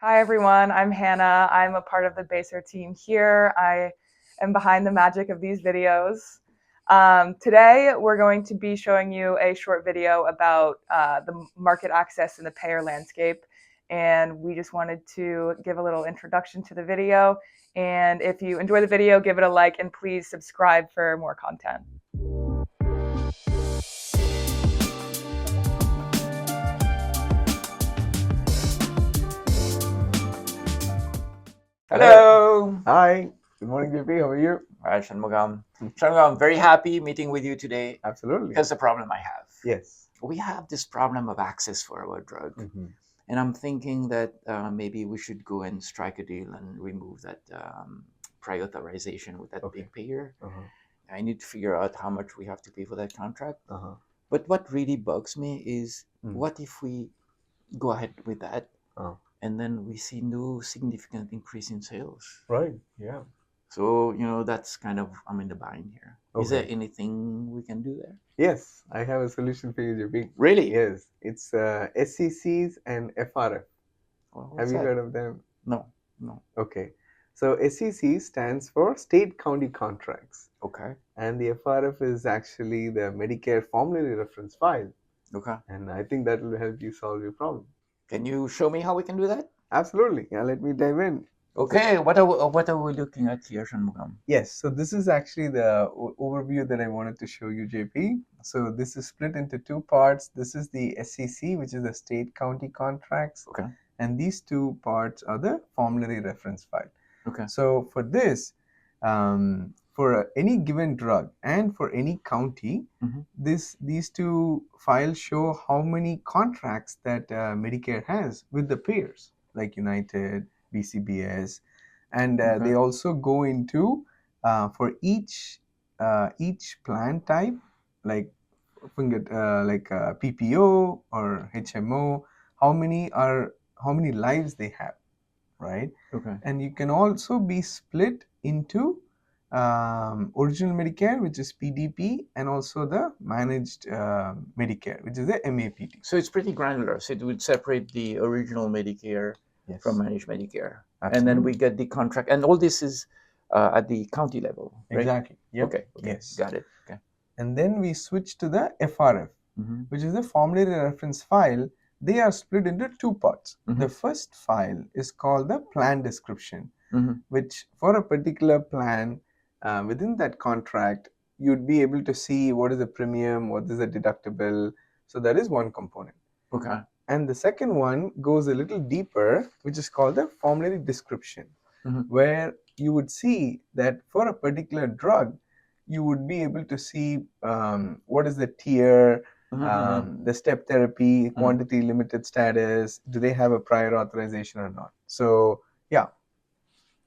Hi everyone, I'm Hannah. I'm a part of the Bayser team here. I am behind the magic of these videos. Today we're going to be showing you a short video about the market access in the payer landscape. And we just wanted to give a little introduction to the video. And if you enjoy the video, give it a like and please subscribe for more content. Hello. Hi. Good morning, JP. How are you? Hi, Shanmugam. Shanmugam, I'm very happy meeting with you today. Absolutely. Here's the problem I have. Yes. We have this problem of access for our drug. Mm-hmm. And I'm thinking that maybe we should go and strike a deal and remove that prior authorization with that big payer. I need to figure out how much we have to pay for that contract. But what really bugs me is what if we go ahead with that and then we see no significant increase in sales? Right. Yeah. So, that's kind of, I'm in the bind here. Is there anything we can do there? Yes, I have a solution for you, JP. Really? Yes. It's SCCs and FRF. Well, have you heard of them? No. Okay. So SCC stands for State County Contracts. Okay. And the FRF is actually the Medicare Formulary Reference File. Okay. And I think that will help you solve your problem. Can you show me how we can do that? Absolutely. Yeah, let me dive in. Okay, what are we looking at here, Shanmugam? Yes, so this is actually the overview that I wanted to show you, JP. So this is split into two parts. This is the SCC, which is the state county contracts. Okay. And these two parts are the formulary reference file. Okay. So for this, for any given drug and for any county, these two files show how many contracts that Medicare has with the payers, like United, BCBS, and they also go into for each plan type, like PPO or HMO, how many lives they have, right? Okay. And you can also be split into original Medicare, which is PDP, and also the managed Medicare, which is the MAPD. So it's pretty granular. So it would separate the original Medicare from managed Medicare. Absolutely. And then we get the contract. And all this is at the county level, right? Exactly. Yep. Okay. Yes. Got it. Okay. And then we switch to the FRF, which is the Formulary Reference File. They are split into two parts. The first file is called the plan description, which for a particular plan within that contract, you'd be able to see what is the premium, what is the deductible. So that is one component. Okay. And the second one goes a little deeper, which is called the formulary description, where you would see that for a particular drug, you would be able to see what is the tier, the step therapy, quantity limited status, do they have a prior authorization or not. So, yeah.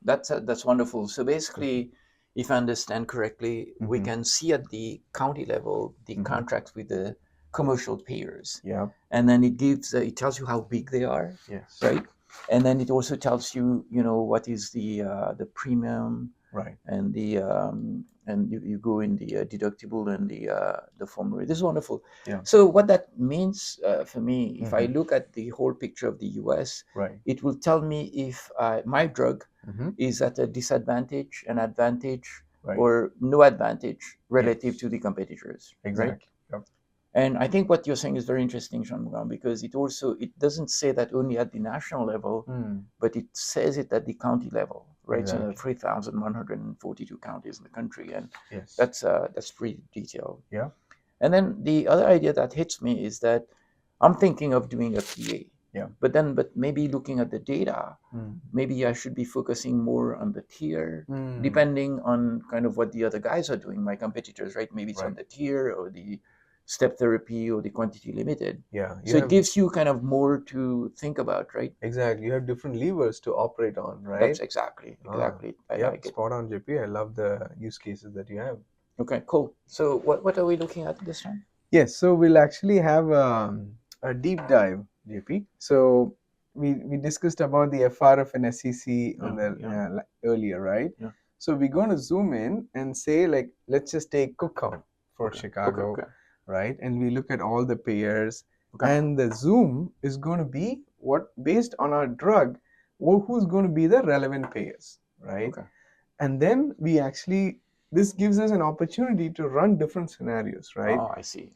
That's wonderful. So basically, if I understand correctly, we can see at the county level the contracts with the commercial payers. Yeah. And then it tells you how big they are. Yes. Right. And then it also tells you, what is the premium. Right. And the and you go in the deductible and the formulary. This is wonderful. Yeah. So what that means for me, if I look at the whole picture of the US, it will tell me if my drug is at a disadvantage, an advantage, or no advantage relative to the competitors. Exactly. Right? Yep. And I think what you're saying is very interesting, Shanmugam, because it doesn't say that only at the national level, but it says it at the county level. Right, exactly. So there are 3,142 counties in the country, and that's pretty detailed. Yeah. And then the other idea that hits me is that I'm thinking of doing a PA. Yeah. But maybe looking at the data, maybe I should be focusing more on the tier, depending on kind of what the other guys are doing, my competitors, right? Maybe it's on the tier or the step therapy or the quantity limited. Yeah. So it gives you kind of more to think about, right? Exactly. You have different levers to operate on, right? That's exactly. I like it. Spot on, JP. I love the use cases that you have. Okay, cool. So what are we looking at this time? Yes. So we'll actually have a deep dive, JP. So we discussed about the FRF and SCC earlier, right? Yeah. So we're going to zoom in and say, like, let's just take Cook County for Chicago. Okay. Right, and we look at all the payers, and the zoom is going to be what, based on our drug, or who's going to be the relevant payers, right? Okay. And then this gives us an opportunity to run different scenarios, right? Oh, I see.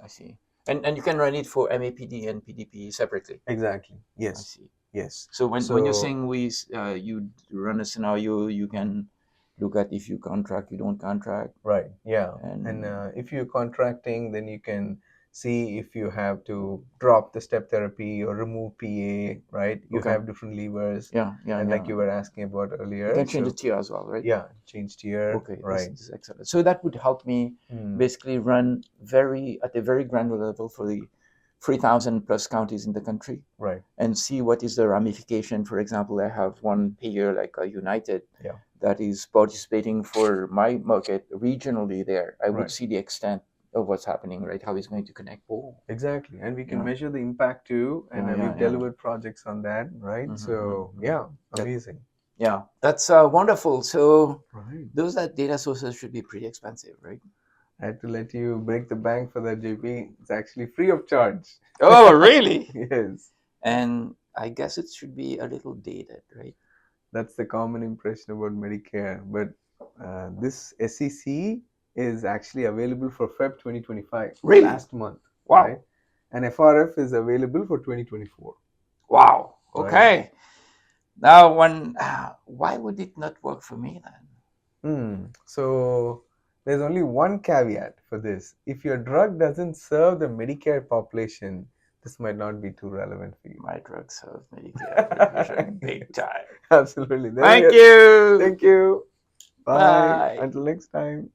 And you can run it for MAPD and PDP separately. Exactly. I Yes. see. Yes. So when you're saying you run a scenario, you can look at if you contract, you don't contract. Right. Yeah. And If you're contracting, then you can see if you have to drop the step therapy or remove PA, right? You Okay. have different levers. Yeah. And like you were asking about You earlier. can change the tier as well, right? Yeah, change tier. Okay. Right. This is excellent. So that would help me basically run at a very granular level for the 3,000 plus counties in the country. Right. And see what is the ramification. For example, I have one payer like United that is participating for my market regionally there. I would see the extent of what's happening, right? How it's going to connect. Oh. Exactly. And we can measure the impact too. And we've delivered projects on that, right? So, amazing. Yeah, that's wonderful. So Right. those data sources should be pretty expensive, right? I had to let you break the bank for that, JP. It's actually free of charge. Oh, really? Yes. And I guess it should be a little dated, right? That's the common impression about Medicare. But this SCC is actually available for Feb 2025. Really? Last month. Wow. Right? And FRF is available for 2024. Wow. Okay. Right. Now, why would it not work for me then? So there's only one caveat for this. If your drug doesn't serve the Medicare population, this might not be too relevant for you. My drug serves Medicare big time. Absolutely. Thank you. Thank you. Bye. Bye. Until next time.